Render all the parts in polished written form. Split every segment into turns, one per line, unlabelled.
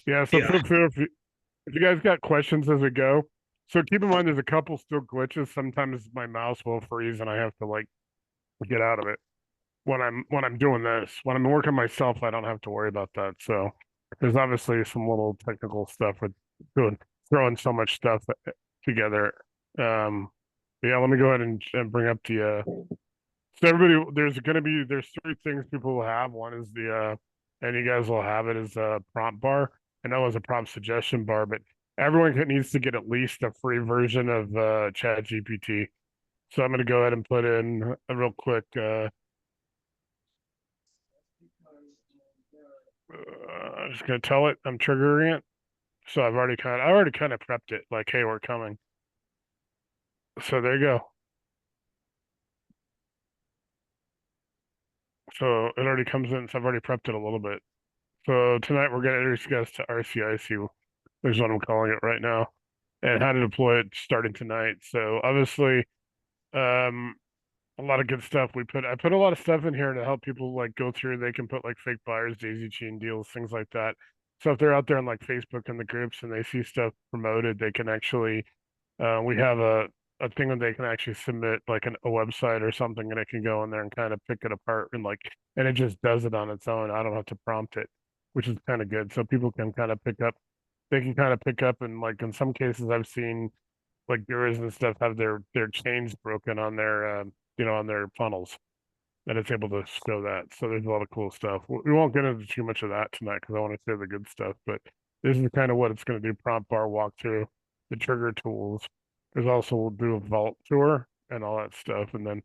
Yeah, so
Yeah.
feel free if you guys got questions as we go. So keep in mind there's a couple still glitches. Sometimes my mouse will freeze and I have to like get out of it when I'm doing this. When I'm working myself, I don't have to worry about that. So there's obviously some little technical stuff with doing throwing so much stuff together. But yeah, let me go ahead and bring up the so everybody there's three things people will have. One is and you guys will have it as a prompt bar. I know as a prompt suggestion bar, but everyone needs to get at least a free version of Chat GPT. So I'm going to go ahead and put in a real quick I'm just gonna tell it I'm triggering it. So I already kind of prepped it like, hey, we're coming. So there you go. So it already comes in. So I've already prepped it a little bit. So tonight we're gonna introduce you guys to RCIC. Is what I'm calling it right now, and how to deploy it starting tonight. So obviously, um, a lot of good stuff. I put a lot of stuff in here to help people like go through. They can put like fake buyers, daisy chain deals, things like that. So if they're out there on like Facebook and the groups and they see stuff promoted, they can actually we have a thing that they can actually submit like a website or something, and it can go in there and kind of pick it apart and like, and it just does it on its own. I don't have to prompt it, which is kind of good. So people can kind of pick up, they can kind of pick up, and like in some cases I've seen like gurus and stuff have their chains broken on their on their funnels, and it's able to show that. So there's a lot of cool stuff. We won't get into too much of that tonight because I want to share the good stuff. But this is kind of what it's going to do: prompt bar walkthrough, the trigger tools. There's also we'll do a vault tour and all that stuff. And then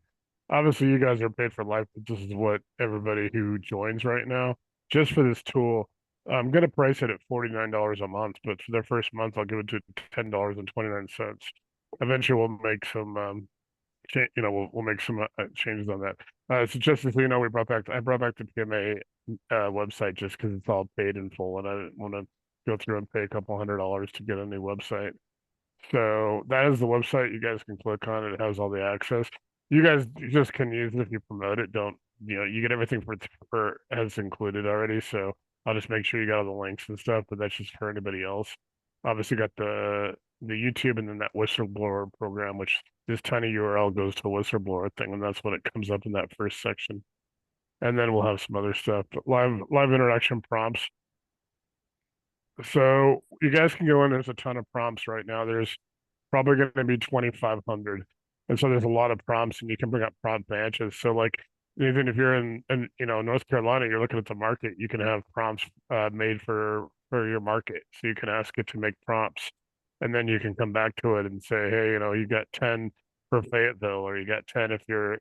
obviously you guys are paid for life. But this is what everybody who joins right now just for this tool. I'm going to price it at $49 a month, but for their first month, I'll give it to $10.29. Eventually, we'll make some we'll make some changes on that. So just so you know, I brought back the PMA website just because it's all paid in full, and I didn't want to go through and pay a couple $100 to get a new website. So that is the website. You guys can click on it. It has all the access. You guys just can use it if you promote it. Don't you get everything for as included already. So I'll just make sure you got all the links and stuff. But that's just for anybody else. Obviously, got the YouTube and then that whistleblower program, which this tiny URL goes to a whistleblower thing, and that's when it comes up in that first section. And then we'll have some other stuff. But live interaction prompts. So you guys can go in. There's a ton of prompts right now. There's probably going to be 2,500, and so there's a lot of prompts, and you can bring up prompt batches. So like even if you're in North Carolina, you're looking at the market, you can have prompts made for your market. So you can ask it to make prompts, and then you can come back to it and say, hey, you got 10 for Fayetteville, or you got 10 if you're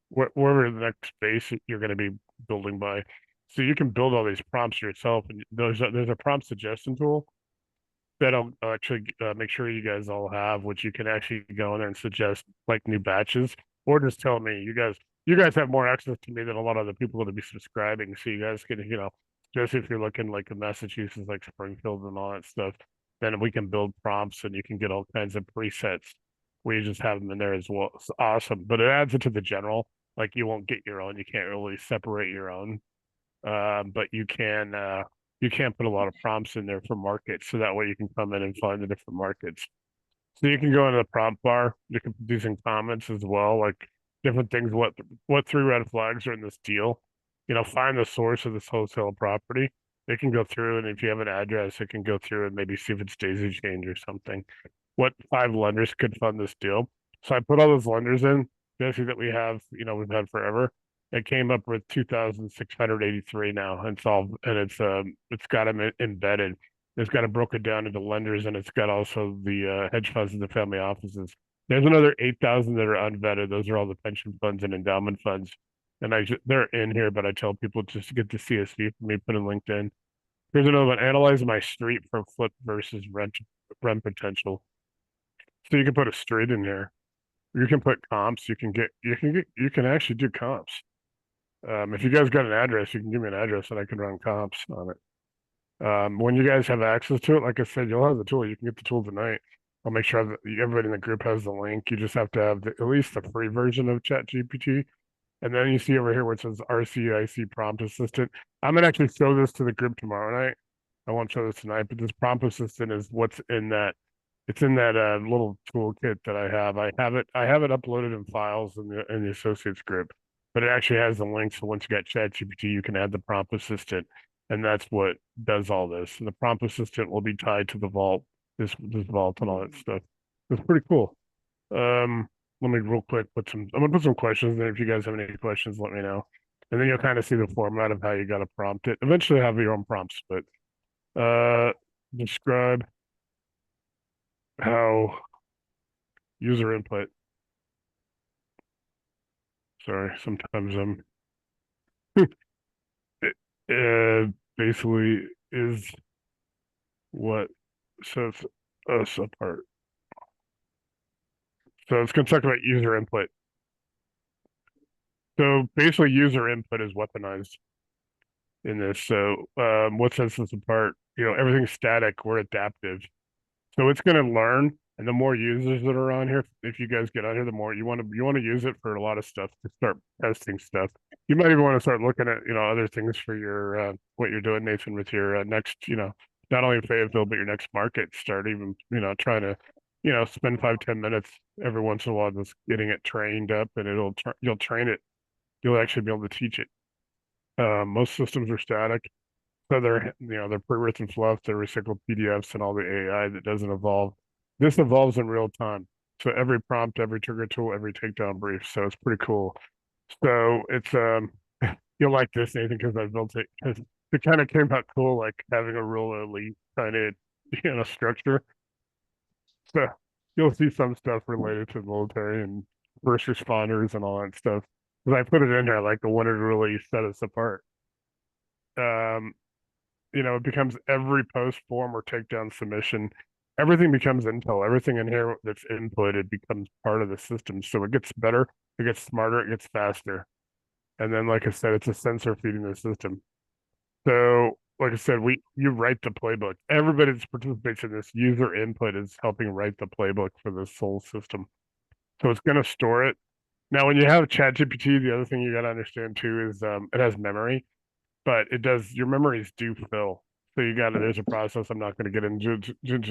wherever the next base you're going to be building by. So you can build all these prompts yourself, and there's a prompt suggestion tool that I'll actually make sure you guys all have, which you can actually go in there and suggest like new batches, or just tell me you guys have more access to me than a lot of the people that be subscribing. So you guys can just if you're looking like in Massachusetts, like Springfield and all that stuff, then we can build prompts and you can get all kinds of presets. We just have them in there as well. It's awesome, but it adds it to the general. Like you won't get your own. You can't really separate your own, but you can put a lot of prompts in there for markets, so that way you can come in and find the different markets. So you can go into the prompt bar. You can do some comments as well, like different things. What three red flags are in this deal? Find the source of this wholesale property. It can go through, and if you have an address, it can go through and maybe see if it's daisy chained or something. What five lenders could fund this deal? So I put all those lenders in, basically that we have, we've had forever. It came up with 2,683 now, and it's got them embedded. It's got it broken down into lenders, and it's got also the hedge funds and the family offices. There's another 8,000 that are unvetted. Those are all the pension funds and endowment funds, and they're in here, but I tell people just to get the CSV for me, put in LinkedIn. Here's another one: analyze my street for flip versus rent potential. So you can put a street in here. You can put comps. You can actually do comps. If you guys got an address, you can give me an address and I can run comps on it. When you guys have access to it, like I said, you'll have the tool. You can get the tool tonight. I'll make sure that everybody in the group has the link. You just have to have at least the free version of ChatGPT. And then you see over here where it says RCIC Prompt Assistant. I'm gonna actually show this to the group tomorrow night. I won't show this tonight, but this prompt assistant is what's in that. It's in that little toolkit that I have. I have it uploaded in files in the associates group, but it actually has the link. So once you got ChatGPT, you can add the prompt assistant, and that's what does all this. And the prompt assistant will be tied to the vault, this vault and all that stuff. It's pretty cool. Let me real quick I'm gonna put some questions there. If you guys have any questions, let me know. And then you'll kind of see the format of how you gotta prompt it. Eventually have your own prompts, but describe how user input. Sorry, sometimes it, basically is what sets us apart. So it's gonna talk about user input. So basically user input is weaponized in this. So what sets us apart? Everything's static, we're adaptive. So it's going to learn, and the more users that are on here, if you guys get on here, the more you want to use it for a lot of stuff to start testing stuff. You might even want to start looking at other things for your what you're doing, Nathan, with your next not only Fayetteville but your next market. Start even trying to spend 5-10 minutes every once in a while just getting it trained up, and you'll train it. You'll actually be able to teach it. Most systems are static. So they're pre-written fluff, they're recycled PDFs and all the AI that doesn't evolve. This evolves in real time. So every prompt, every trigger tool, every takedown brief. So it's pretty cool. So it's you'll like this, Nathan, because I built it because it kind of came out cool, like having a real elite kind of structure. So you'll see some stuff related to the military and first responders and all that stuff. Because I put it in there, like the one to really set us apart. Um, it becomes every post form or takedown submission. Everything becomes intel. Everything in here that's inputted becomes part of the system. So it gets better, it gets smarter, it gets faster. And then, like I said, it's a sensor feeding the system. So, like I said, you write the playbook. Everybody that participates in this user input is helping write the playbook for this whole system. So it's going to store it. Now, when you have ChatGPT, the other thing you got to understand too is it has memory, but your memories do fill. So there's a process I'm not going to get into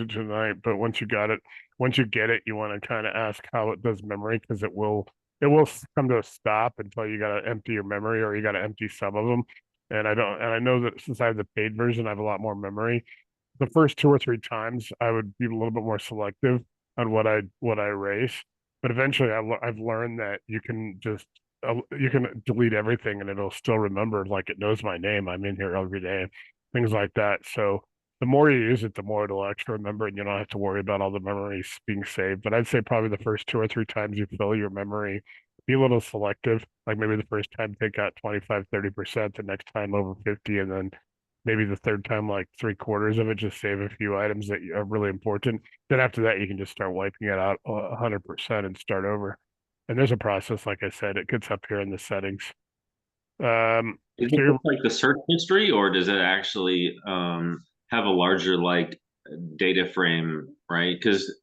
tonight, but once you get it, you want to kind of ask how it does memory because it will come to a stop until you got to empty your memory or you got to empty some of them. And I know that since I have the paid version, I have a lot more memory. The first 2 or 3 times, I would be a little bit more selective on what I erase. But eventually, I've learned that you can delete everything and it'll still remember, like it knows my name. I'm in here every day, things like that. So the more you use it, the more it'll actually remember, and you don't have to worry about all the memories being saved. But I'd say probably the first 2 or 3 times you fill your memory, be a little selective. Like maybe the first time take out 25, 30%, the next time over 50, and then maybe the third time like 3/4 of it, just save a few items that are really important. Then after that, you can just start wiping it out 100% and start over. And there's a process, like I said, it gets up here in the settings.
Is
So
it just like the search history, or does it actually have a larger like data frame, right? Because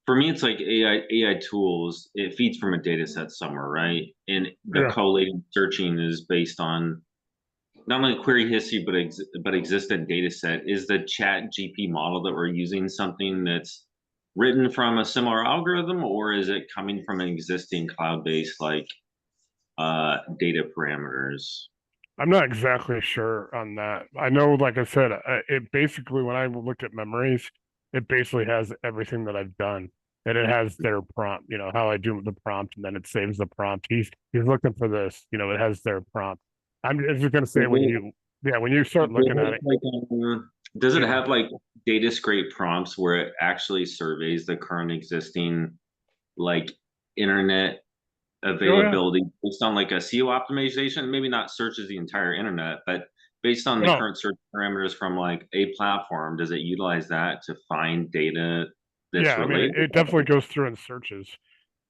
for me, it's like AI tools. It feeds from a data set somewhere, right? And the
yeah,
collating searching is based on not only query history but existent data set. Is the Chat GP model that we're using something that's written from a similar algorithm, or is it coming from an existing cloud-based like data parameters?
I'm not exactly sure on that. I know, like I said, it basically, when I looked at memories, it basically has everything that I've done. And it has their prompt, how I do the prompt, and then it saves the prompt. He's looking for this, it has their prompt. I'm just gonna say yeah, when you start looking at it,
Does it
you know,
have like data scrape prompts where it actually surveys the current existing like internet
oh yeah,
availability based on like a SEO optimization? Maybe not searches the entire internet, but based on the
no,
current search parameters from like a platform, does it utilize that to find data
yeah,
that's
I mean,
related?
it definitely goes through and searches,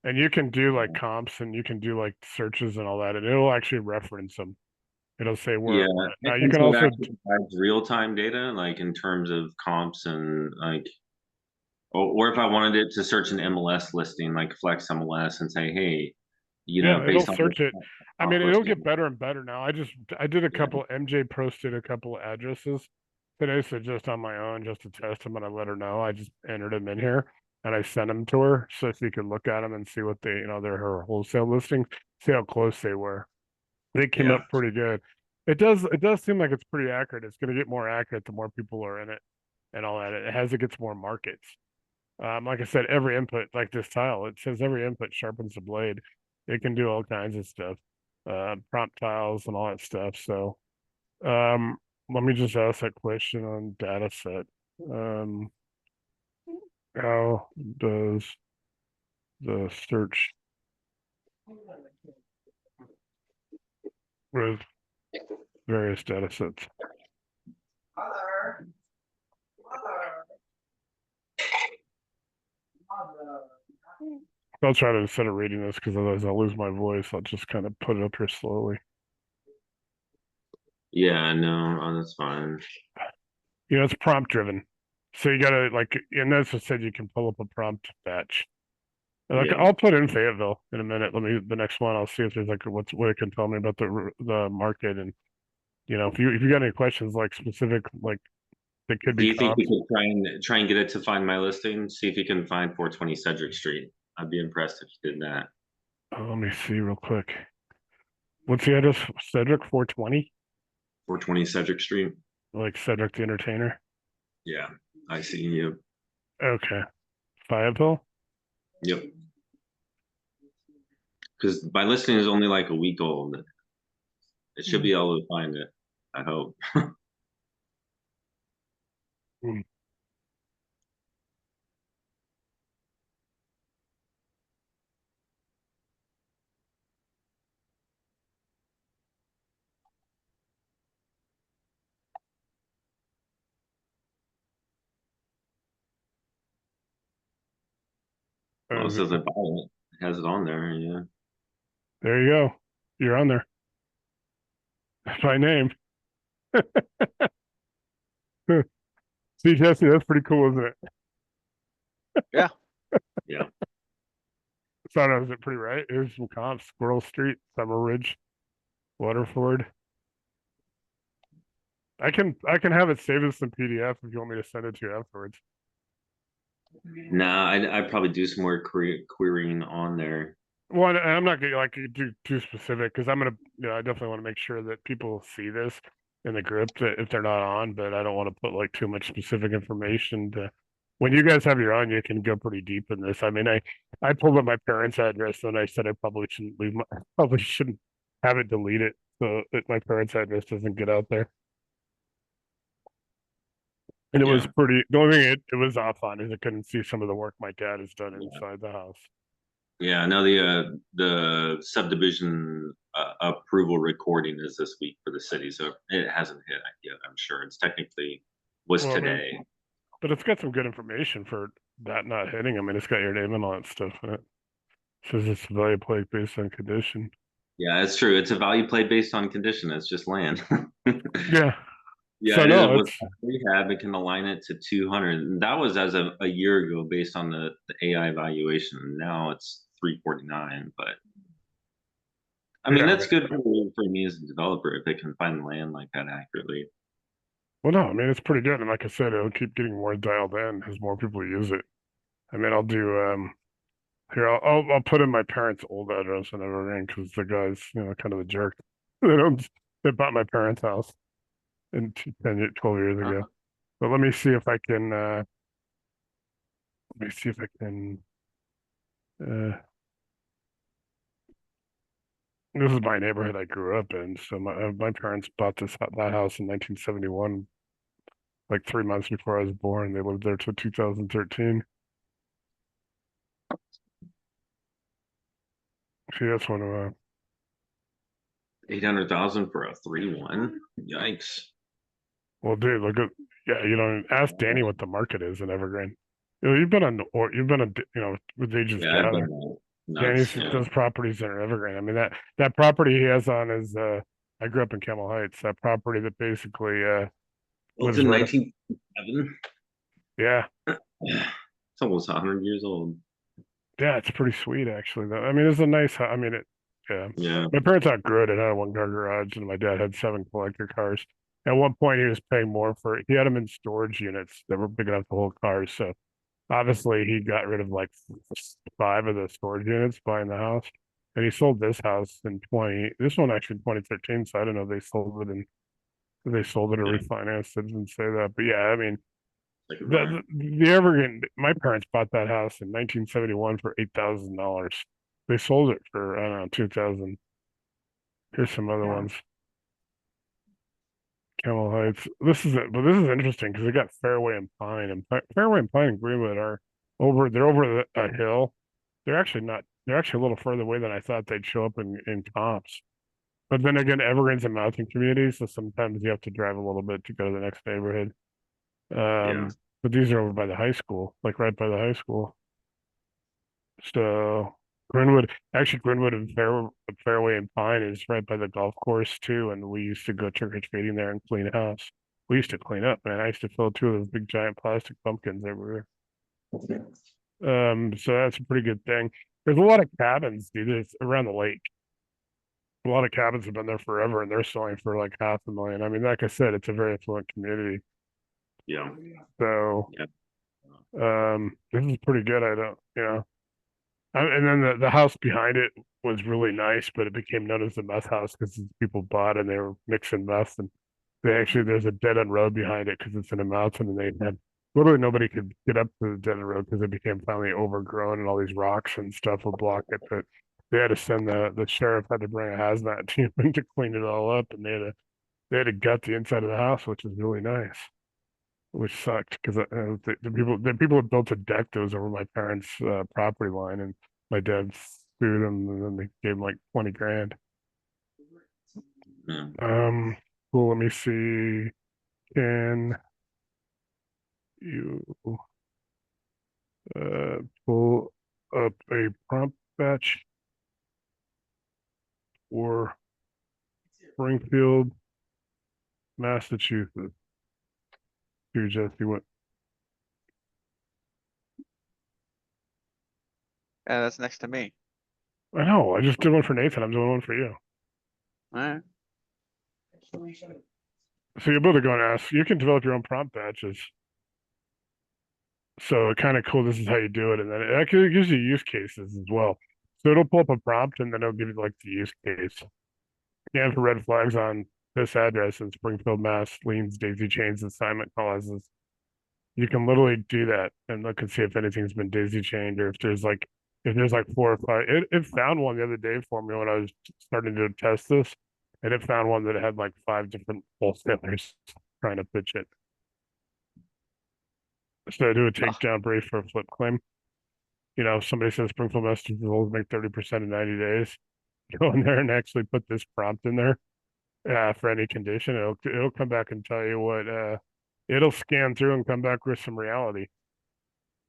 and you can do like comps, and you can do like searches and all that, and it'll actually reference them. It'll say where
Yeah,
we're at. Now you
and
can
so it
also,
actually provides real-time data, like in terms of comps and like, or if I wanted it to search an MLS listing, like Flex MLS, and say, hey,
yeah, it'll
based on this
search it. I mean,
comp
it'll
listing.
get better and better now. I did a
Yeah,
couple, MJ posted a couple of addresses. today, so just on my own, just to test them, and I let her know. I just entered them in here and I sent them to her so she could look at them and see what they, they're her wholesale listings, see how close they were. They came
Yeah.
up pretty good. It does seem like it's pretty accurate. It's going to get more accurate the more people are in it and all that. It gets more markets. Like I said, every input, like this tile, it says every input sharpens the blade. It can do all kinds of stuff, prompt tiles and all that stuff. So, um, let me just ask that question on data set. Um, how does the search with various data sets? I'll try to, instead of reading this, because otherwise I'll lose my voice, I'll just kind of put it up here slowly.
Yeah, no, that's fine.
It's prompt driven. So you gotta like, and that's what said you can pull up a prompt batch. Like
Yeah.
I'll put in Fayetteville in a minute. The next one I'll see if there's like what it can tell me about the market, and if you got any questions like specific like that could
Do
be
you think we
comps.
could try and get it to find my listing? See if you can find 420 Cedric Street. I'd be impressed if you did that.
Let me see real quick. What's the address? Cedric 420?
420 Cedric Street.
Like Cedric the Entertainer.
Yeah, I see you.
Okay. Fayetteville?
Yep. Because my listing is only like a week old. It should be able to find it. I hope.
Hmm.
Well, it says I bought it. It has it on there. Yeah.
There you go. You're on there. By name. See, Jesse, that's pretty cool, isn't it?
Yeah.
Yeah.
Thought I was it pretty right. Here's some comps. Squirrel Street, Summer Ridge, Waterford. I can have it saved as some PDF if you want me to send it to you afterwards.
Nah, I'd probably do some more querying on there.
Well, and I'm not gonna like do too specific because I'm gonna, I definitely want to make sure that people see this in the group that if they're not on, but I don't want to put like too much specific information to. When you guys have your own, you can go pretty deep in this. I mean, I pulled up my parents' address and I said I probably shouldn't probably shouldn't have it deleted so that my parents' address doesn't get out there. And it was
Yeah.
pretty. The only thing it was off on is I couldn't see some of the work my dad has done
Yeah.
inside the house.
Yeah. No, the subdivision approval recording is this week for the city, so it hasn't hit yet. I'm sure it's technically was
Well, I mean,
today.
but it's got some good information for that not hitting. I mean, it's got your name and all that stuff in it. It says it's value play based on condition.
Yeah, it's true. It's a value play based on condition. It's just land.
Yeah.
Yeah,
So
it is
no,
with
it's
rehab. It can align it to 200. And that was as of a year ago based on the AI evaluation. Now it's 349. But I mean,
yeah. I
that's
mean,
good for me as a developer if they can find land like that accurately.
well, no, I mean it's pretty good. And like I said, it'll keep getting more dialed in as more people use it. I mean, I'll do here. I'll put in my parents' old address and everything because the guy's kind of a jerk. They don't they bought my parents' house in 12 years ago. But let me see if I can. Let me see if I can. Uh, this is my neighborhood I grew up in. So my parents bought that house in 1971, like 3 months before I was born. They lived there till 2013. See, that's one of
800,000 for a 3-1. Yikes.
well, dude, look at yeah. Ask Danny what the market is in Evergreen. You've been on or you've been on with Agents
Yeah, I've
Gather.
been
Danny's
nuts. Yeah.
those properties that are Evergreen. I mean that property he has on is I grew up in Camel Heights. That property that basically
Well, it's
lives
in
right.
1907.
Yeah,
It's almost 100 years old.
yeah, it's pretty sweet actually. Though I mean, it's a nice. I mean, yeah.
Yeah.
My parents outgrew it. It had a one-car garage, and my dad had 7 collector cars. At one point, he was paying more for it. He had them in storage units that were big enough to hold cars. So obviously, he got rid of like 5 of the storage units buying the house, and he sold this house in 20. This one actually in 2013. So I don't know if they sold it and they sold it or
Yeah,
refinanced. It didn't say that, but yeah, I mean,
like a
the
buyer.
the Evergreen. My parents bought that house in 1971 for $8,000. They sold it for I don't know 2,000. Here's some other ones. Camel Heights. This is it, but this is interesting because they got Fairway and Pine, and Fairway and Pine and Greenwood are over. They're over a hill. They're actually not. They're actually a little further away than I thought they'd show up in comps. But then again, Evergreen's a mountain community, so sometimes you have to drive a little bit to go to the next neighborhood.
Yeah.
But these are over by the high school, like right by the high school. So Greenwood, actually Greenwood and Fairway and Pine is right by the golf course too, and we used to go trick or treating there and clean house. We used to clean up, man. I used to fill 2 of those big giant plastic pumpkins everywhere. So that's a pretty good thing. There's a lot of cabins, dude. It's around the lake. A lot of cabins have been there forever, and they're selling for like 500,000. I mean, like I said, it's a very affluent community.
Yeah.
So,
Yeah.
this is pretty good. I don't, you know. And then the house behind it was really nice, but it became known as the meth house because people bought and they were mixing meth. And they actually, there's a dead end road behind it because it's in a mountain, and they had literally nobody could get up to the dead end road because it became finally overgrown and all these rocks and stuff would block it. But they had to send the sheriff had to bring a hazmat team in to clean it all up, and they had to gut the inside of the house, which was really nice, which sucked because the people had built a deck that was over my parents' property line, and my dad sued them, and then they gave him like 20 grand.
Yeah.
Cool. Let me see. Can you pull up a prompt batch for Springfield, Massachusetts? Here, Jesse. What?
Yeah, that's next to me.
I know. I just did one for Nathan. I'm doing one for you.
All right.
So you're able to go and ask. You can develop your own prompt batches. So kind of cool. This is how you do it, and then it actually gives you use cases as well. So it'll pull up a prompt, and then it'll give you like the use case. Scan for red flags on this address in Springfield, Mass. Liens, daisy chains, assignment clauses. You can literally do that and look and see if anything's been daisy chained or if there's like 4 or 5. It found one the other day for me when I was starting to test this, and it found one that had like 5 different wholesalers trying to pitch it. So I do a takedown brief for a flip claim. You know, if somebody says Springfield, Massachusetts will make 30% in 90 days, go in there and actually put this prompt in there for any condition. It'll come back and tell you what it'll scan through and come back with some reality.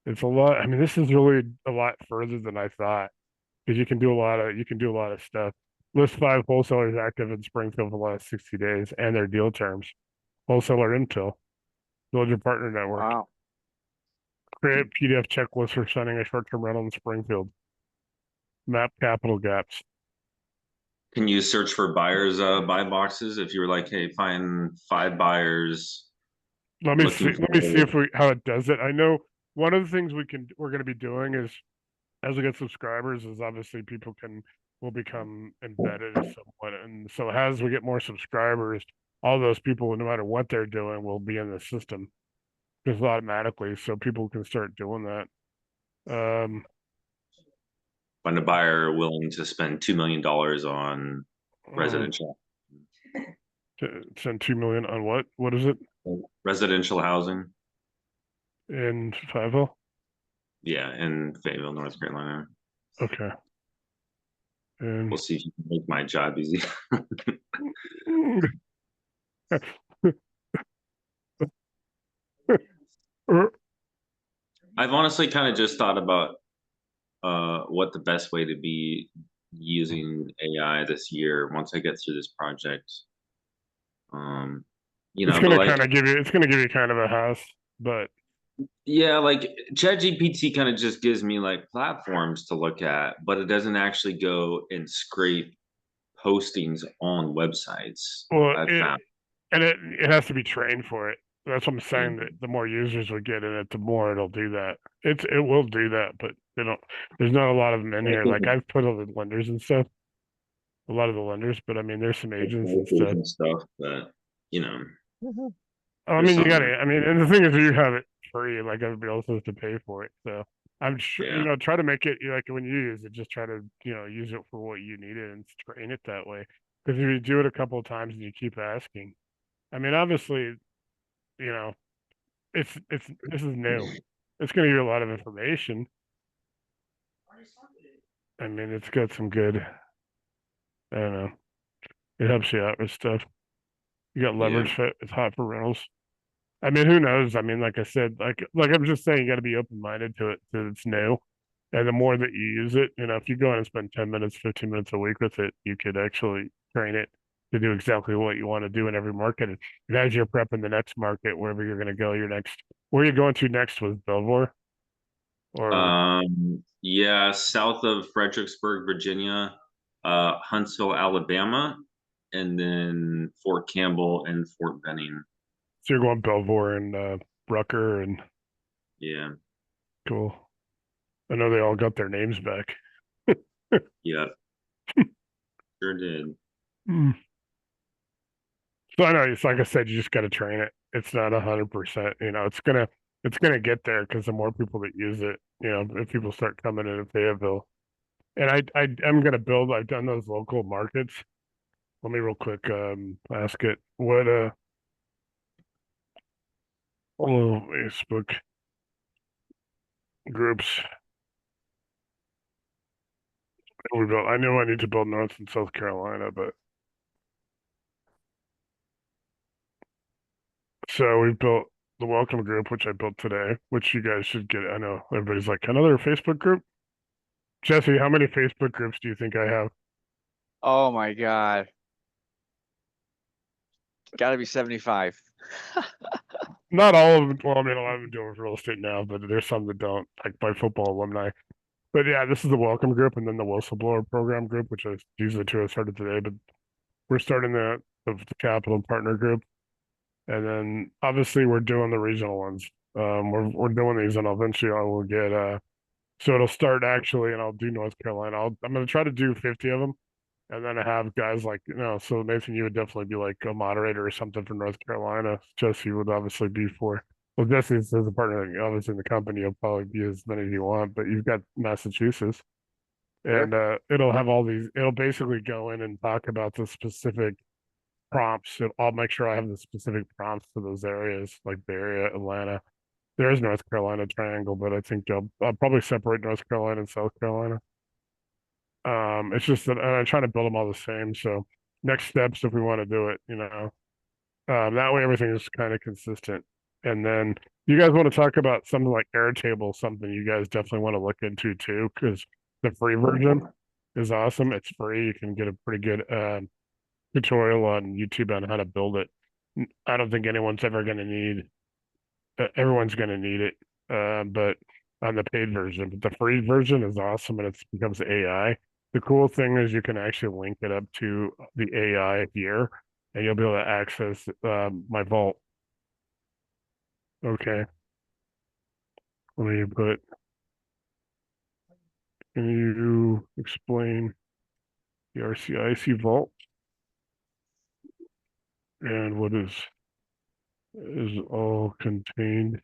It's a lot. I mean, this is really a lot further than I thought because you can do a lot of stuff. List 5 wholesalers active in Springfield for the last 60 days and their deal terms. Wholesaler intel, villager partner network.
Wow.
Create PDF checklist for signing a short-term rental in Springfield. Map capital gaps.
Can you search for buyers buy boxes if you were like, hey, find 5 buyers
Let me see.
looking
Let me see
for.
if how it does it. I know one of the things we're going to be doing is as we get subscribers is obviously people will become embedded somewhat, and so as we get more subscribers, all those people, no matter what they're doing, will be in the system just automatically, so people can start doing that.
Find a buyer willing to spend $2 million on
Um,
residential
to send 2 million on what? What is it
residential housing.
in Fayetteville?
Yeah, in Fayetteville, North Carolina.
Okay, and
We'll see if you can make my job easy. I've honestly kind of just thought about what the best way to be using AI this year once I get through this project.
it's
But
gonna
like,
kind of give you. It's gonna give you kind of a house, but
yeah, like ChatGPT kind of just gives me like platforms to look at, but it doesn't actually go and scrape postings on websites.
well,
I've found.
And it has to be trained for it. That's what I'm saying. That the more users we get in it, the more it'll do that. It will do that, but they don't. There's not a lot of them in
I
here.
think
Like I've put all the lenders and stuff, a lot of the lenders, but I mean, there's some agents and
brokers
stuff.
and stuff, but you know,
I
there's
mean, you
something
gotta.
there.
I mean, and the thing is, you have it free. Like everybody else has to pay for it. So I'm sure
Yeah.
try to make it like when you use it, just try to use it for what you need it and train it that way. Because if you do it a couple of times and you keep asking, I mean, obviously, you know, this is new. It's gonna give you a lot of information. I mean, it's got some good. I don't know. It helps you out with stuff. You got
Yeah.
leverage fit. It's hot for rentals. I mean, who knows? I mean, like I said, like I'm just saying, you got to be open minded to it because it's new. And the more that you use it, if you go in and spend 10 minutes, 15 minutes a week with it, you could actually train it to do exactly what you want to do in every market. And as you're prepping the next market, wherever you're going to go, your next, where are you going to next with Belvoir? Or
Yeah, south of Fredericksburg, Virginia, Huntsville, Alabama, and then Fort Campbell and Fort Benning.
so you're going Belvoir and Rucker and
Yeah.
cool. I know they all got their names back.
Yeah. Sure did.
Mm. So I know it's like I said, you just got to train it. It's not 100%. It's gonna get there because the more people that use it, if people start coming in Fayetteville, and I'm gonna build. I've done those local markets. Let me real quick ask it what Facebook groups we built. I know I need to build North and South Carolina, but so we built the welcome group, which I built today, which you guys should get. I know everybody's like another Facebook group. Jesse, how many Facebook groups do you think I have?
Oh my God. Gotta be 75.
Not all of them. Well, I mean, a lot of them deal with real estate now, but there's some that don't, like by football alumni. But yeah, this is the welcome group, and then the whistleblower program group, which is these are the two I started today. But we're starting the capital partner group, and then obviously we're doing the regional ones. We're doing these, and eventually I will get so it'll start actually, and I'll do North Carolina. I'm gonna try to do 50 of them, and then I have guys like so Nathan, you would definitely be like a moderator or something for North Carolina. Jesse would obviously be for. Well, Jesse is a partner, obviously in the company. You'll probably be as many as you want, but you've got Massachusetts,
Sure.
and it'll have all these. It'll basically go in and talk about the specific prompts. So I'll make sure I have the specific prompts for those areas, like Bay Area, Atlanta. There is North Carolina triangle, but I think I'll probably separate North Carolina and South Carolina. It's just that I'm trying to build them all the same. So next steps, if we want to do it, that way everything is kind of consistent. And then you guys want to talk about something like Airtable, something you guys definitely want to look into too, because the free version is awesome. It's free. You can get a pretty good tutorial on YouTube on how to build it. I don't think anyone's ever going to need. Everyone's going to need it, but on the paid version. But the free version is awesome, and it becomes AI. The cool thing is you can actually link it up to the AI here, and you'll be able to access my vault. Okay, let me put. Can you explain the RCIC Vault and what is all contained?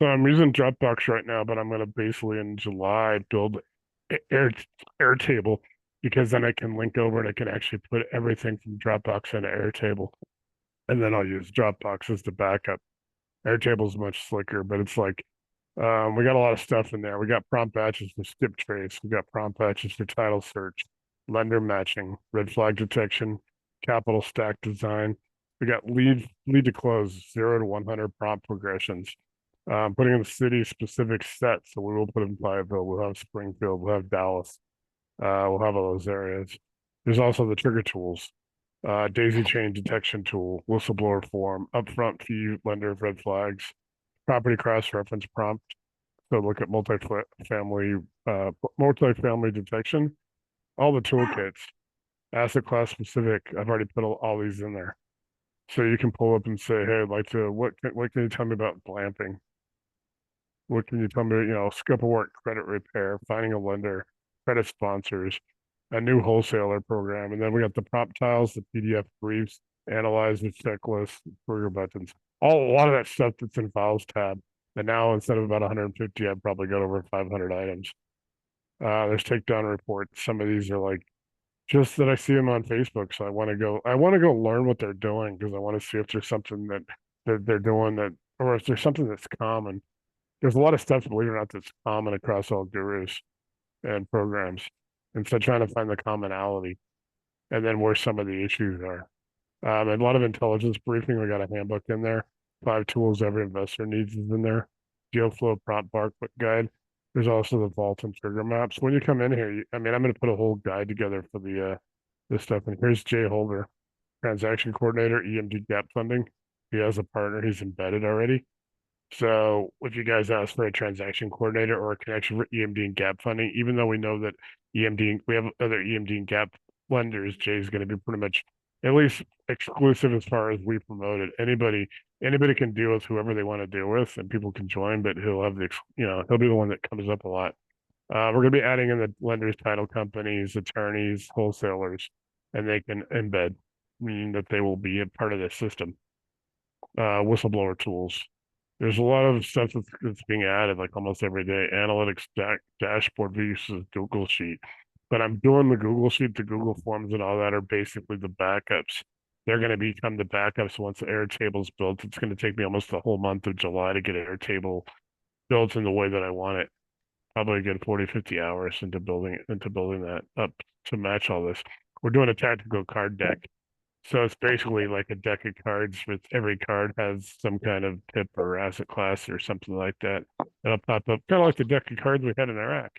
So I'm using Dropbox right now, but I'm gonna basically in July build Air Airtable because then I can link over and I can actually put everything from Dropbox into Airtable, and then I'll use Dropbox as the backup. Airtable is much slicker, but it's like we got a lot of stuff in there. We got prompt batches for skip trace. We got prompt batches for title search, lender matching, red flag detection, capital stack design. We got lead to close, 0 to 100 prompt progressions. Putting in the city specific sets. So we will put in Fayetteville, we'll have Springfield, we'll have Dallas, we'll have all those areas. There's also the trigger tools, daisy chain detection tool, whistleblower form, upfront fee lender red flags, property cross-reference prompt. So look at multifamily detection, all the toolkits, asset class specific. I've already put all these in there. So you can pull up and say, hey, I'd like to, what can you tell me about glamping? What can you tell me, scope of work, credit repair, finding a lender, credit sponsors, a new wholesaler program. And then we got the prop tiles, the PDF briefs, analyzers, checklists, trigger buttons, a lot of that stuff that's in files tab. And now instead of about 150, I've probably got over 500 items. There's takedown reports. Some of these are like just that I see them on Facebook. So I want to go learn what they're doing because I want to see if there's something that they're doing that, or if there's something that's common. There's a lot of stuff, believe it or not, that's common across all gurus and programs. And so trying to find the commonality and then where some of the issues are. And a lot of intelligence briefing. We got a handbook in there. 5 tools every investor needs is in there. Deal flow prop bar quick guide. There's also the vault and trigger maps. When you come in here, I'm going to put a whole guide together for the this stuff. And here's Jay Holder, transaction coordinator, EMD gap funding. He has a partner. He's embedded already. So if you guys ask for a transaction coordinator or a connection for EMD and gap funding, even though we know that we have other EMD and gap lenders, Jay's going to be pretty much at least exclusive as far as we promote it. Anybody can deal with whoever they want to deal with, and people can join, but he'll have he'll be the one that comes up a lot. We're going to be adding in the lenders, title companies, attorneys, wholesalers, and they can embed, meaning that they will be a part of the system. Whistleblower tools. There's a lot of stuff that's being added like almost every day. Analytics dashboard versus Google Sheet. But I'm doing the Google Sheet, the Google Forms and all that are basically the backups. They're going to become the backups once the Airtable's built. It's going to take me almost the whole month of July to get Airtable built in the way that I want it. Probably get 40, 50 hours into building that up to match all this. We're doing a tactical card deck. So it's basically like a deck of cards with every card has some kind of tip or asset class or something like that. It'll pop up kind of like the deck of cards we had in Iraq.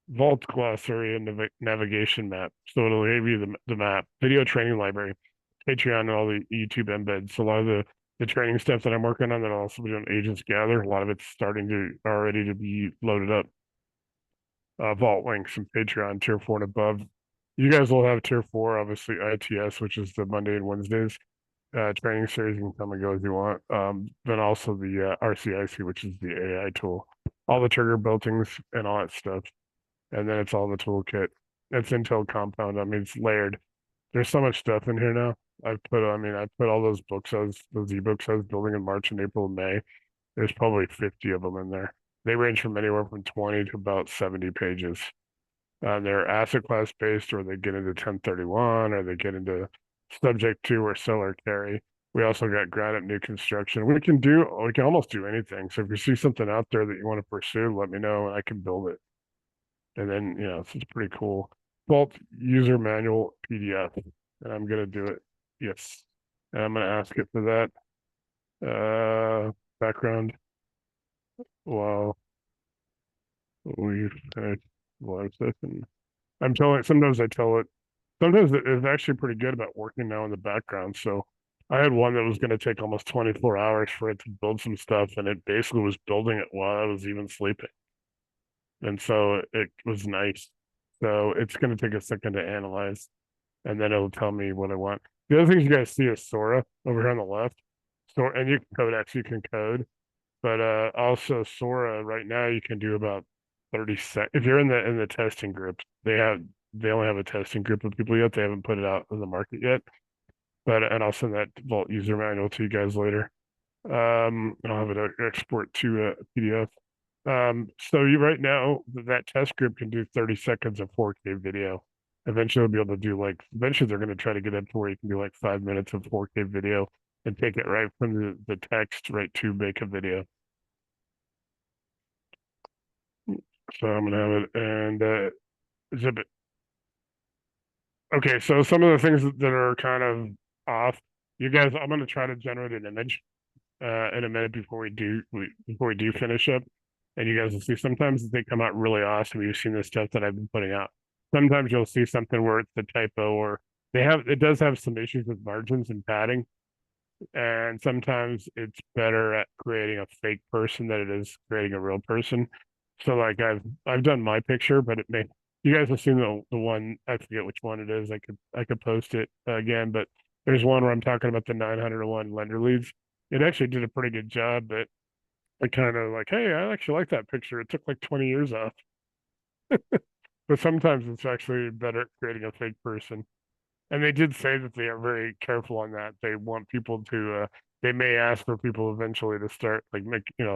Vault glossary and navigation map. So it'll give you the map, video training library, Patreon, and all the YouTube embeds. So a lot of the training stuff that I'm working on that I'll also be doing Agents Gather. A lot of it's starting to already to be loaded up. Vault links and Patreon tier 4 and above. You guys will have tier 4, obviously ITS, which is the Monday and Wednesdays. Training series, you can come and go as you want. Then also the RCIC, which is the AI tool. All the trigger built-ins and all that stuff. And then it's all the toolkit. It's Intel compound. I mean, it's layered. There's so much stuff in here now. I put all those ebooks I was building in March and April and May. There's probably 50 of them in there. They range from anywhere from 20 to about 70 pages. They're asset class based, or they get into 1031, or they get into subject to or seller carry. We also got granite new construction. We can almost do anything. So if you see something out there that you want to pursue, let me know and I can build it. And then, it's pretty cool. Vault user manual PDF. And I'm gonna do it. Yes. And I'm gonna ask it for that. Background. Wow. We finished live session. Sometimes it's actually pretty good about working now in the background. So I had one that was going to take almost 24 hours for it to build some stuff, and it basically was building it while I was even sleeping. And so it was nice. So it's going to take a second to analyze, and then it'll tell me what I want. The other things you guys see is Sora over here on the left. And you can code, but also Sora right now you can do about 30 seconds. If you're in the testing group, they only have a testing group of people yet. They haven't put it out in the market yet. And I'll send that Vault user manual to you guys later. I'll have it export to a PDF. So right now that test group can do 30 seconds of 4K video. Eventually they'll be able to do eventually they're going to try to get up to where you can do 5 minutes of 4K video and take it right from the text right to make a video. So I'm gonna have it and zip it. Okay, so some of the things that are kind of off, you guys, I'm gonna try to generate an image in a minute before we do finish up, and you guys will see sometimes they come out really awesome. You've seen the stuff that I've been putting out. Sometimes you'll see something where it's a typo, or it does have some issues with margins and padding. And sometimes it's better at creating a fake person than it is creating a real person. So like I've done my picture, but it may you guys have seen the one, I forget which one it is. I could post it again, but there's one where I'm talking about the 901 lender leads. It actually did a pretty good job, but I kind of like, hey, I actually like that picture. It took like 20 years off. But sometimes it's actually better at creating a fake person. And they did say that they are very careful on that. They want people to, they may ask for people eventually to start like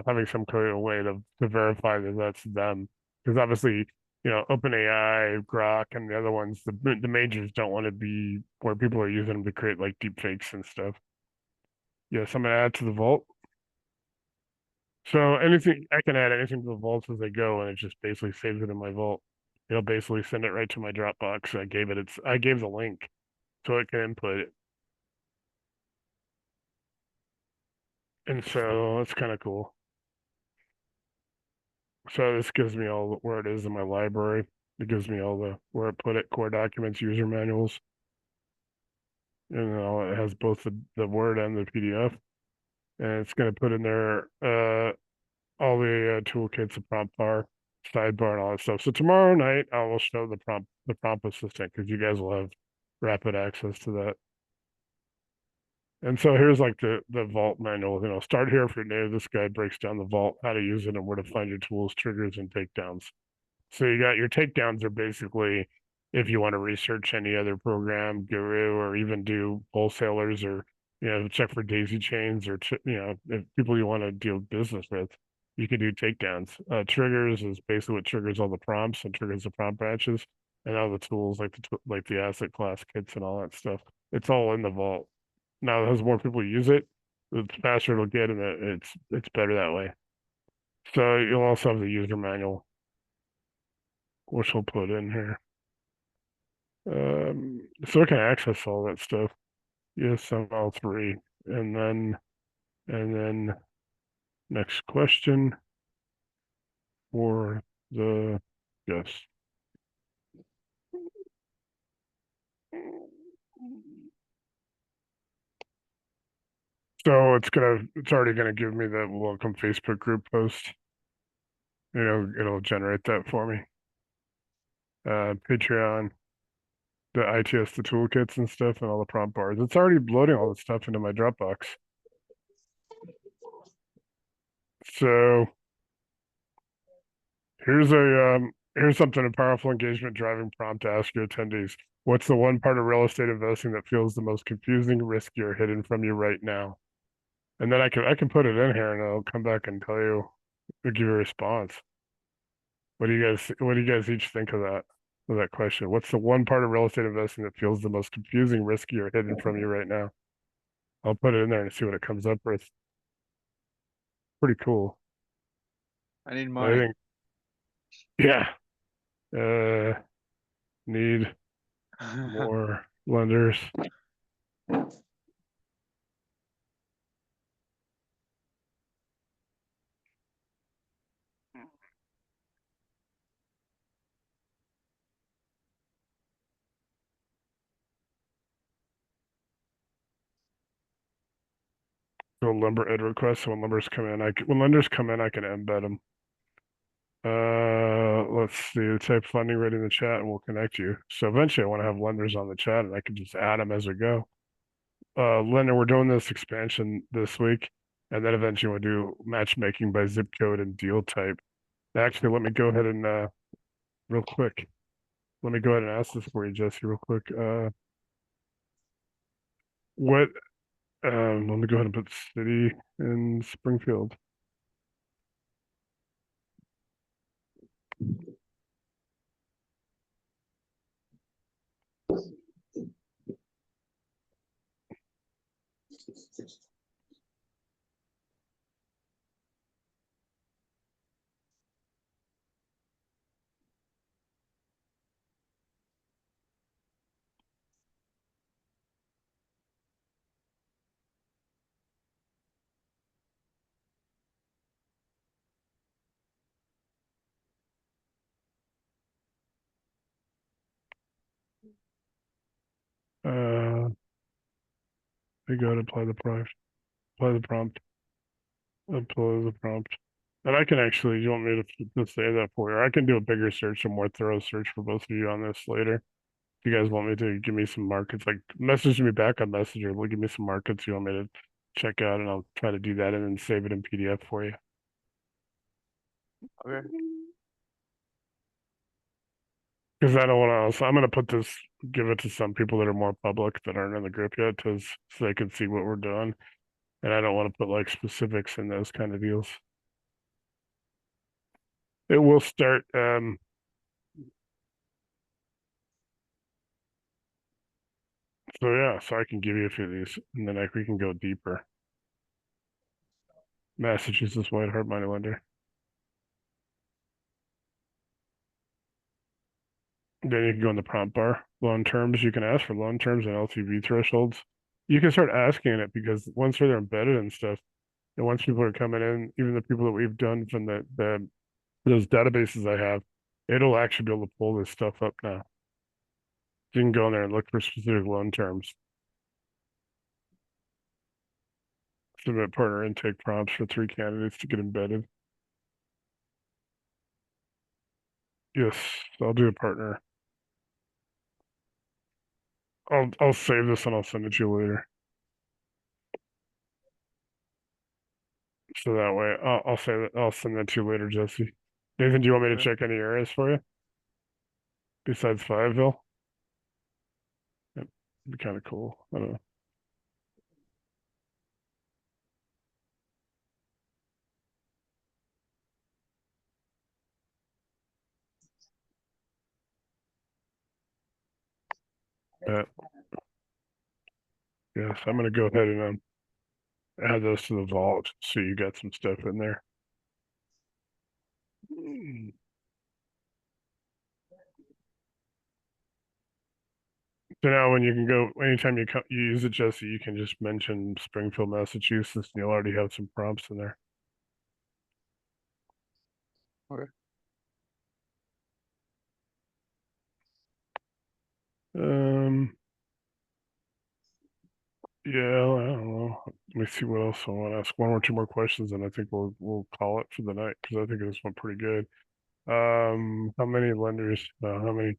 having some kind of way to verify that that's them. Because obviously, OpenAI, Grok, and the other ones, the majors don't want to be where people are using them to create like deep fakes and stuff. Yeah, so I'm gonna add to the vault. So anything I can add anything to the vaults as they go, and it just basically saves it in my vault. It'll basically send it right to my Dropbox. I gave the link so it can input it. And so that's kind of cool. So this gives me all where it is in my library. It gives me all the where I put it, core documents, user manuals, and it has both the Word and the PDF. And it's going to put in there all the toolkits, the prompt bar, sidebar, and all that stuff. So tomorrow night I will show the prompt assistant because you guys will have rapid access to that. And so here's like the vault manual. Start here if you're new. This guide breaks down the vault, how to use it, and where to find your tools, triggers, and takedowns. So you got your takedowns are basically if you want to research any other program, guru, or even do wholesalers, or check for daisy chains, or if people you want to deal business with, you can do takedowns. Triggers is basically what triggers all the prompts and triggers the prompt batches, and all the tools like the asset class kits and all that stuff. It's all in the vault. Now, as more people use it, the faster it'll get, and it's better that way. So you'll also have the user manual, which we'll put in here. So I can access all that stuff. Yes, I'm all three. And then next question for the guest. So it's already gonna give me the welcome Facebook group post. It'll generate that for me. Patreon, the ITS, the toolkits and stuff, and all the prompt bars. It's already loading all the stuff into my Dropbox. So here's something, a powerful engagement driving prompt to ask your attendees. What's the one part of real estate investing that feels the most confusing, risky, or hidden from you right now? And then I can put it in here and I'll come back and tell you, I'll give you a response. What do you guys each think of that question? What's the one part of real estate investing that feels the most confusing, risky, or hidden from you right now? I'll put it in there and see what it comes up with. Pretty cool.
I need
I
money.
think, yeah. Need more lenders. So lumber ed requests. So when lenders come in, I can embed them. Let's see. Type funding right in the chat, and we'll connect you. So eventually, I want to have lenders on the chat, and I can just add them as we go. Lender, we're doing this expansion this week, and then eventually we'll do matchmaking by zip code and deal type. Actually, let me go ahead and real quick. Let me go ahead and ask this for you, Jesse, real quick. What let me go ahead and put city in Springfield. We go to apply the prompt. Apply the prompt. Apply the prompt. And I can actually, you want me to say that for you? I can do a bigger search, a more thorough search for both of you on this later. If you guys want me to give me some markets, like message me back on Messenger, give me some markets you want me to check out, and I'll try to do that and then save it in PDF for you.
Okay.
Because I don't want to, so I'm going to put this, give it to some people that are more public that aren't in the group yet, so they can see what we're doing. And I don't want to put like specifics in those kind of deals. It will start, so yeah, so I can give you a few of these, and then we can go deeper. Massachusetts White Hard Money Lender. Then you can go in the prompt bar, loan terms. You can ask for loan terms and LTV thresholds. You can start asking it because once they're embedded and stuff, and once people are coming in, even the people that we've done from those databases I have, it'll actually be able to pull this stuff up now. You can go in there and look for specific loan terms. Submit partner intake prompts for 3 candidates to get embedded. Yes, I'll do a partner. I'll save this and I'll send it to you later. So that way, I'll say that I'll send that to you later, Jesse. Nathan, do you want me to
Okay.
check any areas for you besides Fiveville? That'd be kind of cool. I don't know. But yes, I'm gonna go ahead and add those to the vault so you got some stuff in there. So now when you can go, anytime you use it, Jesse, you can just mention Springfield, Massachusetts, and you'll already have some prompts in there.
Okay.
Yeah, I don't know. Let me see what else I want to ask. One or two more questions, and I think we'll call it for the night because I think this went pretty good. How many lenders? How many?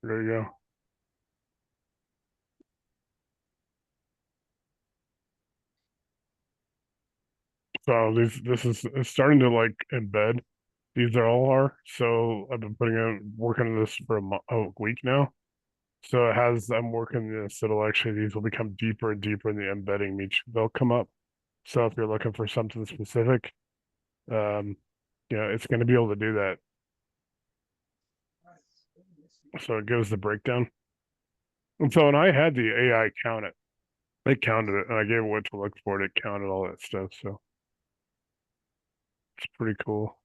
There you go. So it's starting to like embed. These are all are. So I've been working on this for a week now. So I'm working this. It'll actually, these will become deeper and deeper in the embedding meet. They'll come up. So if you're looking for something specific, um, it's going to be able to do that. So it gives the breakdown. And so when I had the AI count it, counted it, and I gave it what to look for. It counted all that stuff. So it's pretty cool.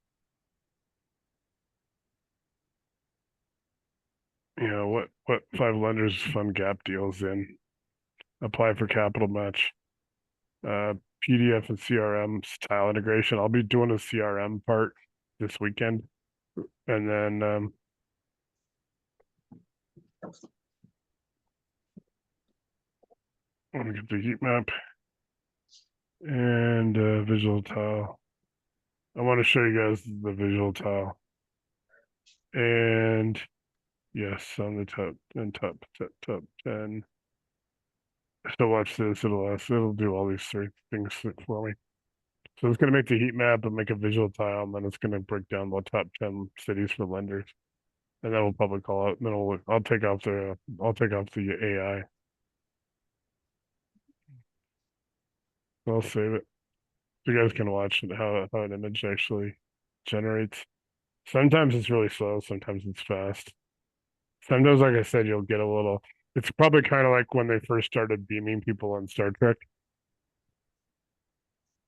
What 5 lenders fund gap deals in? Apply for capital match. PDF and CRM style integration. I'll be doing a CRM part this weekend, and then let me get the heat map and visual tile. I want to show you guys the visual tile, and yes, on the top 10. So watch this. It'll do all these 3 things for me. So it's going to make the heat map and make a visual tile, and then it's going to break down the top 10 cities for lenders, and then we'll probably call it. And then I'll take off the AI. I'll save it. So you guys can watch how an image actually generates. Sometimes it's really slow, sometimes it's fast. Sometimes, like I said, you'll get a little. It's probably kind of like when they first started beaming people on Star Trek.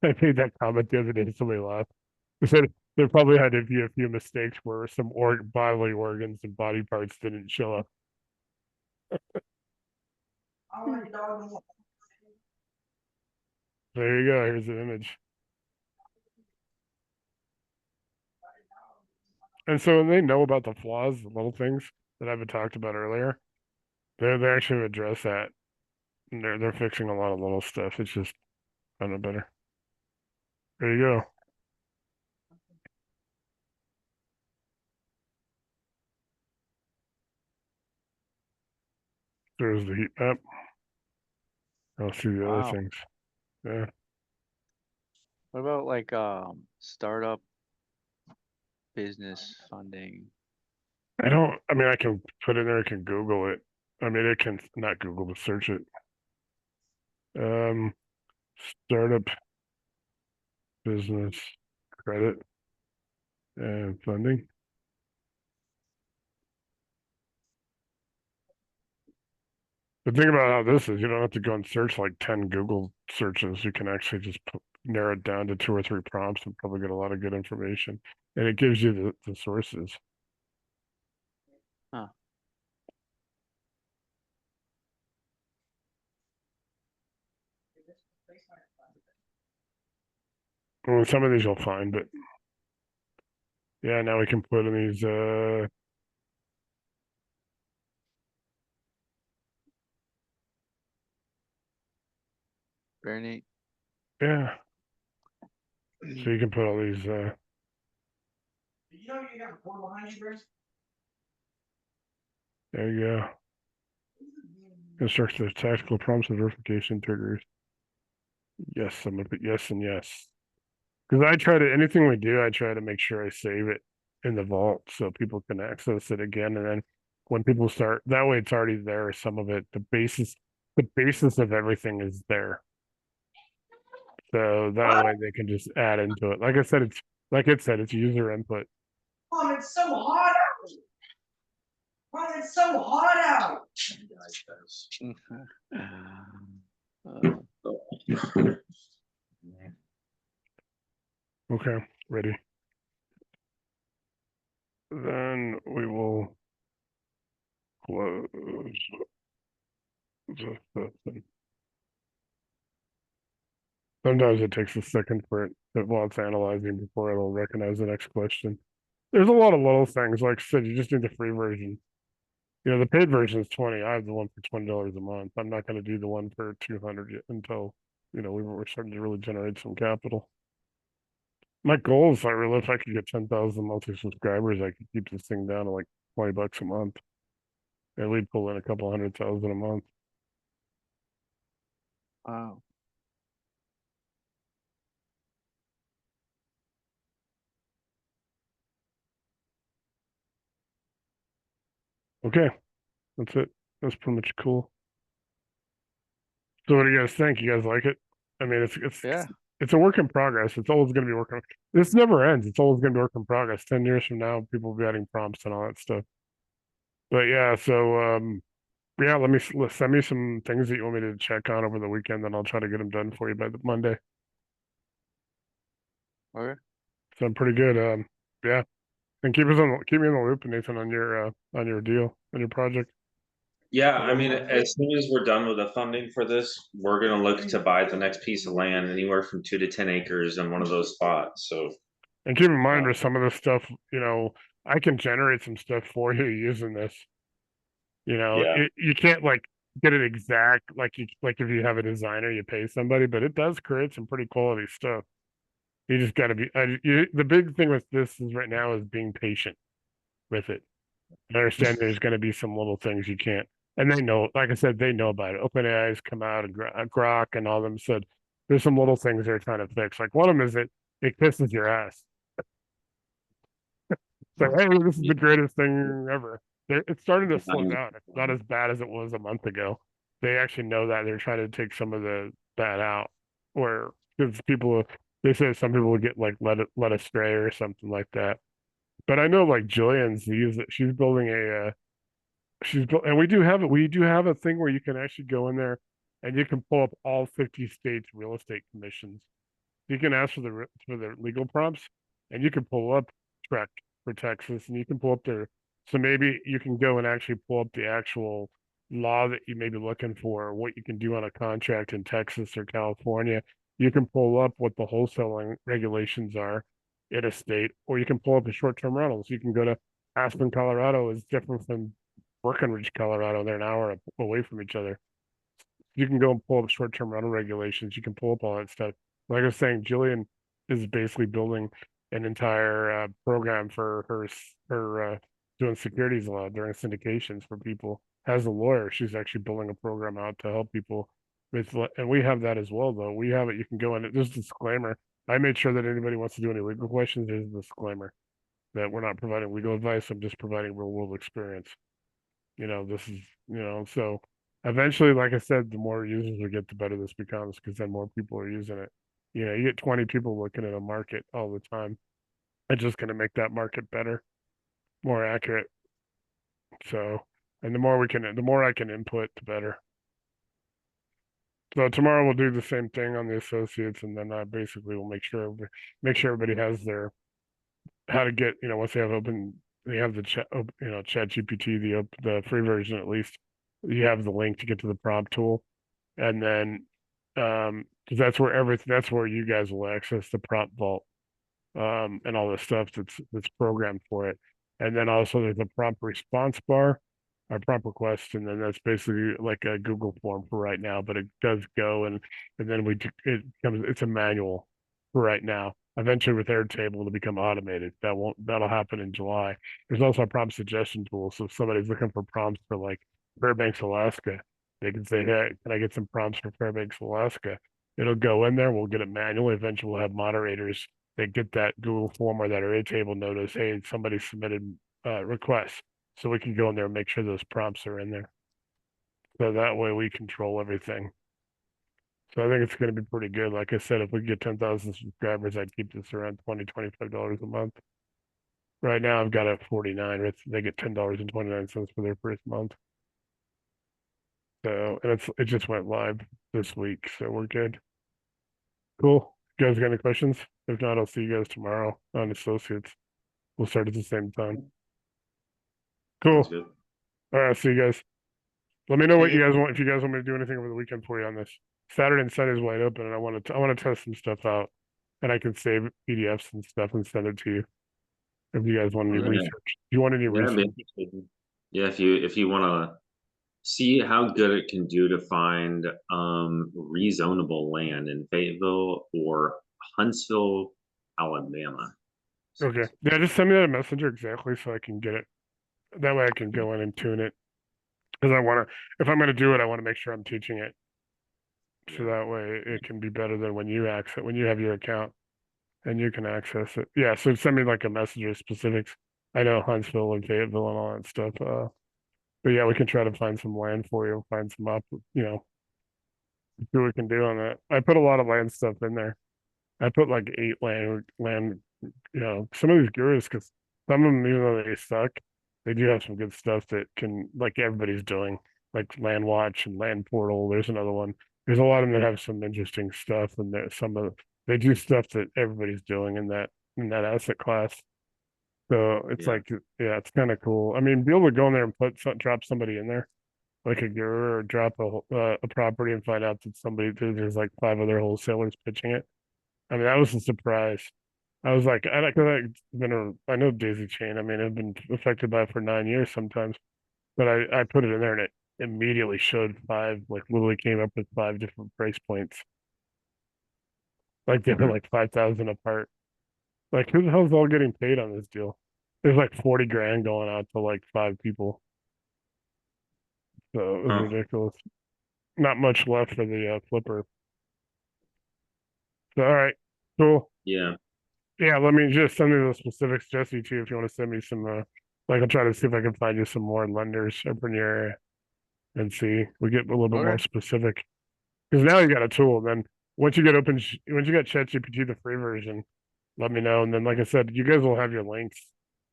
I made that comment the other day. Somebody laughed. They said there probably had to be a few mistakes where some bodily organs and body parts didn't show up. There you go. Here's the image. And so when they know about the flaws, the little things that I've talked about earlier, they actually address that. And they're fixing a lot of little stuff. It's just kind of better. There you go. There's the heat map. I'll see the other
Wow.
things. Yeah.
What about like startup business funding?
I mean, I can put in there, I can Google it. I mean, it can not Google, but search it. Um, Startup business credit and funding. The thing about how this is, you don't have to go and search like 10 Google searches. You can actually just narrow it down to 2 or 3 prompts and probably get a lot of good information. And it gives you the sources.
Huh.
Well, some of these you'll find, but yeah, now we can put in these
Very neat.
yeah. So you can put all these
You know you got a portal behind you, Bruce?
there you go. Construct the tactical prompts and verification triggers. Yes, I'm gonna put yes and yes. Because I try to anything we do, I try to make sure I save it in the vault so people can access it again. And then when people start that way it's already there, some of it, the basis of everything is there. So that way they can just add into it. Like I said, it's user input.
Mom, it's so hot out. Mom, it's so hot out.
Okay, ready. Then we will close the session. Sometimes it takes a second for it while it's analyzing before it'll recognize the next question. There's a lot of little things. Like I said, you just need the free version. You know, the paid version is 20. I have the one for $20 a month. I'm not going to do the one for 200 yet until, you know, we're starting to really generate some capital. My goal is like really if I could get 10,000 monthly subscribers, I could keep this thing down to like $20 a month. And we'd pull in a couple 100,000 a month.
Wow.
Okay, that's it. That's pretty much cool. So what do you guys think? You guys like it? I mean,
Yeah.
it's a work in progress. It's always going to be working. This never ends. It's always going to be work in progress. 10 years from now, people will be adding prompts and all that stuff. But yeah, so yeah, send me some things that you want me to check on over the weekend, then I'll try to get them done for you by the Monday.
Okay.
So I'm pretty good. Yeah, and keep me in the loop, Nathan, on your deal on your project.
Yeah, I mean, as soon as we're done with the funding for this, we're gonna look to buy the next piece of land, anywhere from 2 to 10 acres in one of those spots, so.
And keep in mind with some of this stuff, you know, I can generate some stuff for you using this. You know,
Yeah.
you can't like get it exact like if you have a designer, you pay somebody, but it does create some pretty quality stuff. You just got to be. The big thing with this is right now is being patient with it. I understand there's going to be some little things you can't, and they know. Like I said, they know about it. OpenAI has come out and Grok and all of them said there's some little things they're trying to fix. Like one of them is it kisses your ass. So hey, this is the greatest thing ever. It's starting to slow down. It's not as bad as it was a month ago. They actually know that they're trying to take some of that out. Where because they say some people will get like led astray or something like that. But I know like Jillian's used it. She's building and we do have it. We do have a thing where you can actually go in there and you can pull up all 50 states real estate commissions. You can ask for the legal prompts, and you can pull up Trek for Texas, and you can pull up their. So maybe you can go and actually pull up the actual law that you may be looking for, or what you can do on a contract in Texas or California. You can pull up what the wholesaling regulations are in a state, or you can pull up the short-term rentals. You can go to Aspen, Colorado is different from Breckenridge, Colorado. They're an hour away from each other. You can go and pull up short-term rental regulations. You can pull up all that stuff. Like I was saying, Jillian is basically building an entire program for her doing securities law during syndications for people. As a lawyer, she's actually building a program out to help people with, and we have that as well, though. We have it. You can go in. There's a disclaimer. I made sure that anybody wants to do any legal questions, there's a disclaimer that we're not providing legal advice. I'm just providing real world experience. This is, so eventually, like I said, the more users we get, the better this becomes, because then more people are using it. You get 20 people looking at a market all the time. It's just going to make that market better, more accurate. So, and the more I can input, the better. So tomorrow we'll do the same thing on the associates, and then I basically will make sure everybody has their how to get, once they have they have the chat, Chat GPT, the free version at least. You have the link to get to the prompt tool, and then because that's where you guys will access the prompt vault, and all the stuff that's programmed for it. And then also there's a prompt response bar, or prompt request, and then that's basically like a Google form for right now, but it does go and then it's a manual for right now. Eventually with Airtable it'll become automated. That'll happen in July. There's also a prompt suggestion tool. So if somebody's looking for prompts for like Fairbanks, Alaska, they can say, hey, can I get some prompts for Fairbanks, Alaska? It'll go in there, we'll get it manually. Eventually we'll have moderators that get that Google form or that Airtable notice, hey, somebody submitted requests. So we can go in there and make sure those prompts are in there. So that way we control everything. So I think it's going to be pretty good. Like I said, if we get 10,000 subscribers, I'd keep this around $20, $25 a month. Right now I've got it at 49. They get $10.29 for their first month. So, and it just went live this week, so we're good. Cool. You guys got any questions? If not, I'll see you guys tomorrow on Associates. We'll start at the same time. Cool.
Sounds good.
All right, see you guys. Let me know what you guys want, if you guys want me to do anything over the weekend for you on this. Saturday and Sunday is wide open, and I want to test some stuff out, and I can save PDFs and stuff and send it to you if you guys want any
Yeah.
research. If you want any
Yeah,
research?
yeah, if you want to see how good it can do to find rezonable land in Fayetteville or Huntsville, Alabama.
Okay. Yeah, just send me that messenger exactly so I can get it. That way I can go in and tune it. Because if I'm going to do it, I want to make sure I'm teaching it. So that way it can be better than when you have your account and you can access it. Yeah, so send me like a message of specifics. I know Huntsville and Fayetteville and all that stuff. But yeah, we can try to find some land for you, find some see what we can do on that. I put a lot of land stuff in there. I put like 8 land, some of these gurus, because some of them, even though they suck, they do have some good stuff that can, like everybody's doing, like Land Watch and Land Portal. There's another one. There's a lot of them that have some interesting stuff, and they do stuff that everybody's doing in that asset class. So it's it's kind of cool. I mean, be able to go in there and drop somebody in there, like a guru, or drop a property and find out that there's like 5 other wholesalers pitching it. I mean, that was a surprise. I was like, I know Daisy Chain. I mean, I've been affected by it for 9 years sometimes, but I put it in there and it immediately showed 5, like literally came up with 5 different price points. Like they were like 5,000 apart. Like who the hell's all getting paid on this deal? There's like 40 grand going out to like 5 people. So it was ridiculous. Not much left for the flipper. So all right, cool.
Yeah.
Yeah, let me just send me the specifics, Jesse, too, if you want to send me some, like I'll try to see if I can find you some more lenders up in your area and see, we get a little bit more specific. Because now you got a tool, then once you got ChatGPT, the free version, let me know. And then, like I said, you guys will have your links.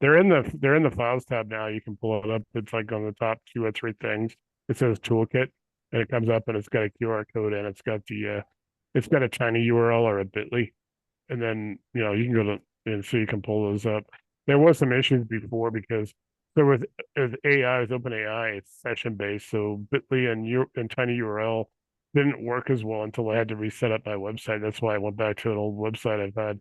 They're in the files tab now. You can pull it up. It's like on the top 2 or 3 things. It says toolkit, and it comes up and it's got a QR code and it's got a tiny URL or a bit.ly. And then, you can go to and so you can pull those up. There was some issues before because there was with AI, with OpenAI, it's session based. So Bitly and Tiny URL didn't work as well until I had to reset up my website. That's why I went back to an old website I've had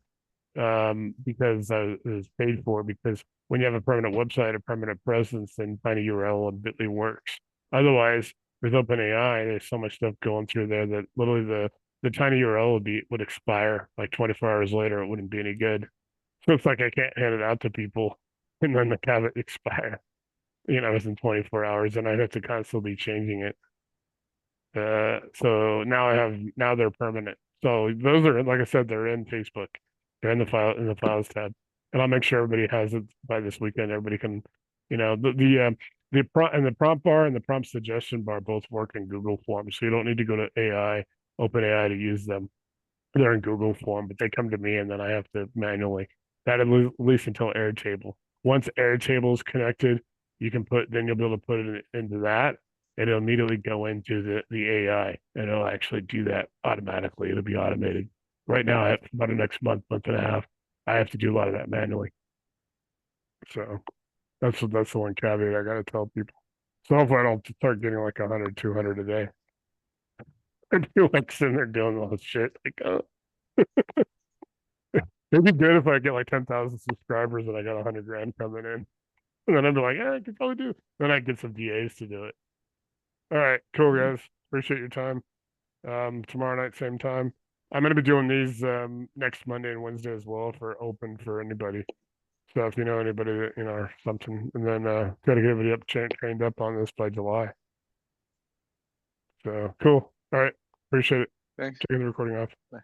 because I was paid for. Because when you have a permanent website, a permanent presence, then Tiny URL and Bitly works. Otherwise, with OpenAI, there's so much stuff going through there that literally the Tiny URL would expire like 24 hours later. It wouldn't be any good. So it's like I can't hand it out to people and then have it expire, within 24 hours, and I'd have to constantly be changing it. So now they're permanent. So those are, like I said, they're in Facebook. They're in the files tab, and I'll make sure everybody has it by this weekend. Everybody can, the prompt bar and the prompt suggestion bar both work in Google Forms, so you don't need to go to OpenAI to use them. They're in Google Form, but they come to me, and then I have to manually that at least until Airtable. Once Airtable is connected, then you'll be able to put it into that, and it'll immediately go into the AI, and it'll actually do that automatically. It'll be automated. Right now, about the next month and a half, I have to do a lot of that manually. So that's the one caveat I got to tell people. So hopefully I don't start getting like 100, 200 a day. I feel like sitting there doing all this shit. Like, it'd be good if I get like 10,000 subscribers and I got 100 grand coming in. And then I'd be like, yeah, I could probably do it. Then I'd get some DAs to do it. All right, cool guys. Appreciate your time. Tomorrow night, same time. I'm gonna be doing these next Monday and Wednesday as well for open for anybody. So if you know anybody that or something, and then try to get everybody trained up on this by July. So cool. All right, appreciate it.
Thanks.
Taking the recording off.
Bye.